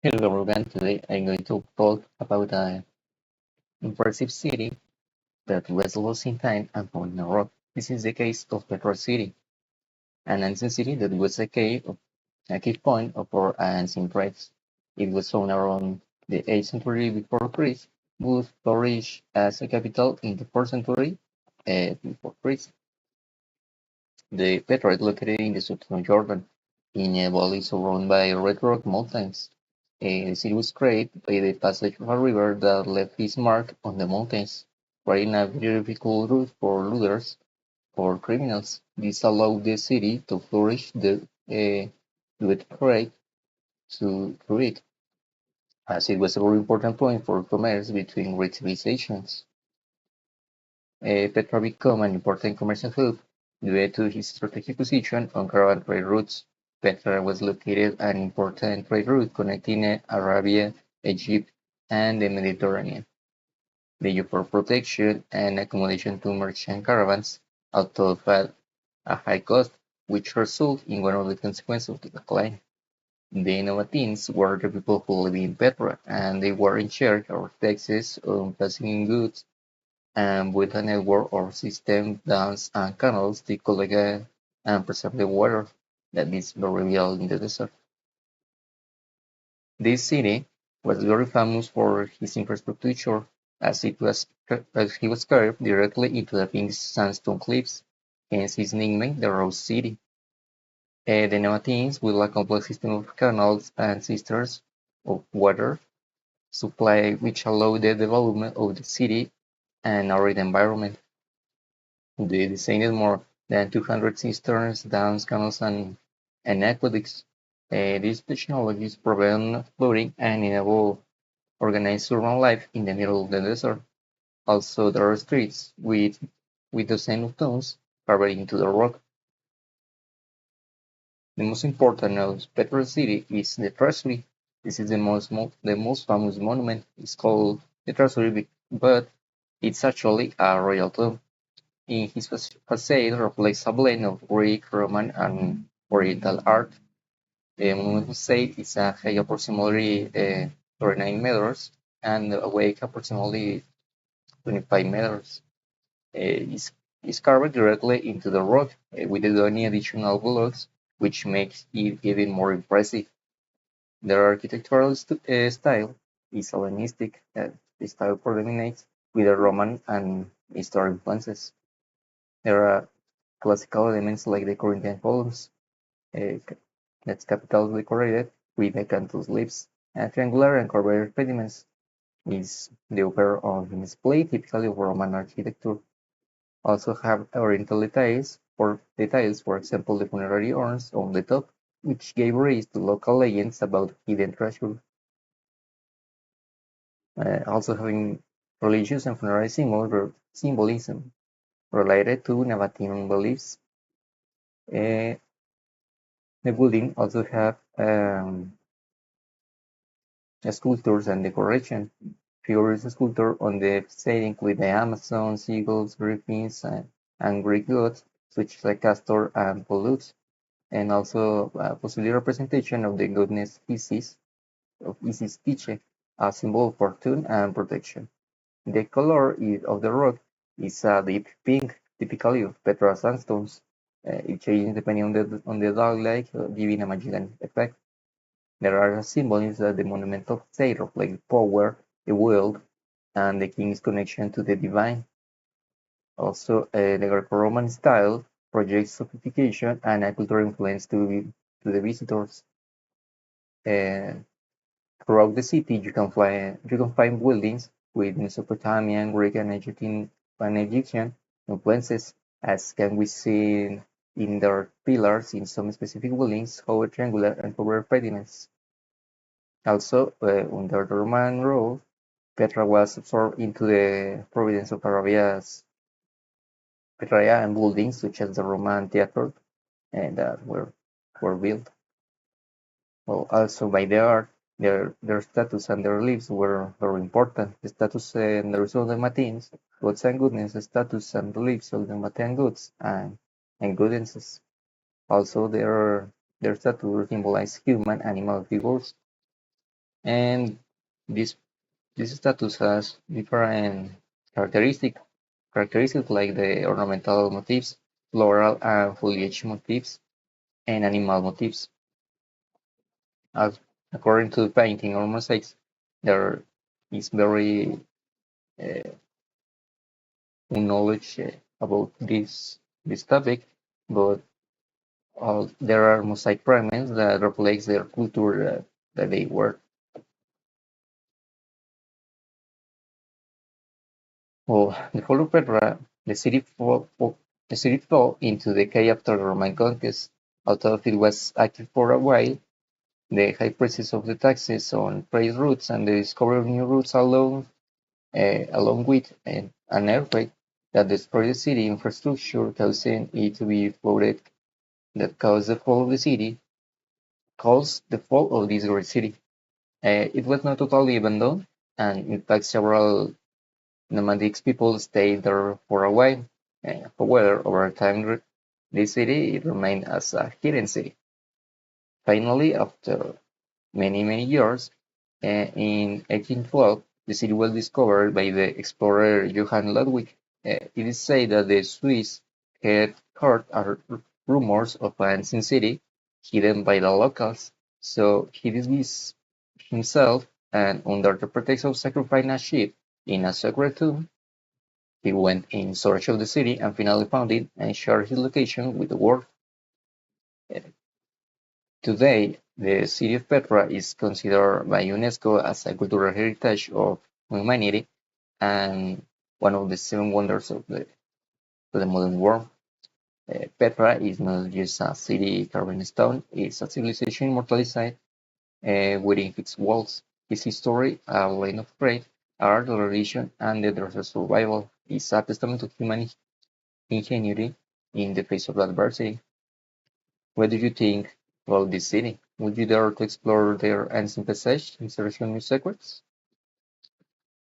Hello everyone, today I'm going to talk about an impressive city that was lost in time and found in a rock. This is the case of Petra City, an ancient city that was a key point of our ancient tribes. It was found around the 8th century before Christ, but flourished as a capital in the 4th century before Christ. The Petra is located in the southern Jordan, in a valley surrounded by red rock mountains. The city was created by the passage of a river that left its mark on the mountains, creating a very difficult route for looters or criminals. This allowed the city to flourish with trade through it, as it was a very important point for commerce between great civilizations. Petra became an important commercial hub due to his strategic position on caravan trade routes. Petra was located an important trade route connecting Arabia, Egypt, and the Mediterranean. The use for protection and accommodation to merchant caravans, although at a high cost, which resulted in one of the consequences of the decline. The Novatines were the people who lived in Petra, and they were in charge of taxes on passing in goods and with a network or system dams and canals to collect and preserve the water that is very real in the desert. This city was very famous for his infrastructure as he was carved directly into the pink sandstone cliffs, hence his nickname, the Rose City. The Nabateans built a complex system of canals and cisterns of water supply which allowed the development of the city and arid environment. They designed more than 200 cisterns, dams, canals, and aqueducts. These technologies prevent flooding and enable organized urban life in the middle of the desert. Also, there are streets with dozens of tombs carved into the rock. The most important of Petra City is the Treasury. This is the most famous monument. It's called the Treasury, but it's actually a royal tomb. In his facade reflects a blend of Greek, Roman, and Oriental art. The monument facade is a height approximately 39 meters and a weight approximately 25 meters. Is carved directly into the rock without any additional blocks, which makes it even more impressive. Their architectural style is Hellenistic. The style predominates with the Roman and historic influences. There are classical elements like the Corinthian columns, uh, that's capitals decorated with the cantus leaves, and triangular and curved pediments is the upper on display, typically of Roman architecture. Also have oriental details, for example, the funerary urns on the top, which gave rise to local legends about hidden treasure. Also having religious and funerary symbolism related to Nabatean beliefs. Uh, the building also have sculptures and decoration. Figures sculpture on the facade include the Amazons, eagles, griffins, and Greek gods, such as Castor and Pollux, and also possibly representation of the goddess Isis, of Isis Tiche, a symbol of fortune and protection. The color of the rock is a deep pink, typically of Petra sandstones. It changes depending on the dark light, giving a magical effect. There are symbols that the monumental state reflects power, the will, and the king's connection to the divine. Also, the Greco-Roman style projects sophistication and a cultural influence to the visitors. Uh, Throughout the city, you can find buildings with Mesopotamian, Greek, and Egyptian influences, as can be seen in their pillars in some specific buildings, however triangular and covered pediments. Also, under the Roman rule, Petra was absorbed into the province of Arabia's Petraea, and buildings such as the Roman theatre and were built. Well, also by the art, their status and their lives were very important. The status and the result of the Matins, goods and goodness, the status and the lives of the Matin goods and goodnesses. Also, their status symbolized human animal figures. And this this status has different characteristic characteristics like the ornamental motifs, floral and foliage motifs, and animal motifs. As according to the painting or mosaics, there is very uh, knowledge about this topic, but there are mosaic fragments that reflects their culture that they were. Well, the fall of Petra, the city fell into decay after the Roman conquest. Although it was active for a while, the high prices of the taxes on trade routes and the discovery of new routes along with an earthquake that destroyed the city infrastructure, causing it to be flooded, that caused the fall of this great city. It was not totally abandoned, and in fact, several nomadic people stayed there for a while. However, over time, this city remained as a hidden city. Finally, after many years, in 1812, the city was discovered by the explorer Johann Ludwig. It is said that the Swiss had heard rumors of an ancient city hidden by the locals, so he disguised himself and, under the pretext of sacrificing a sheep in a sacred tomb, he went in search of the city and finally found it and shared his location with the world. Uh, Today, the city of Petra is considered by UNESCO as a cultural heritage of humanity and one of the seven wonders of the modern world. Petra is not just a city carved in stone, it's a civilization immortalized within its walls. Its history, a line of trade, art, religion, and the desert survival, is a testament to human ingenuity in the face of adversity. What do you think about this city? Would you dare to explore their ancient passage in search of new secrets?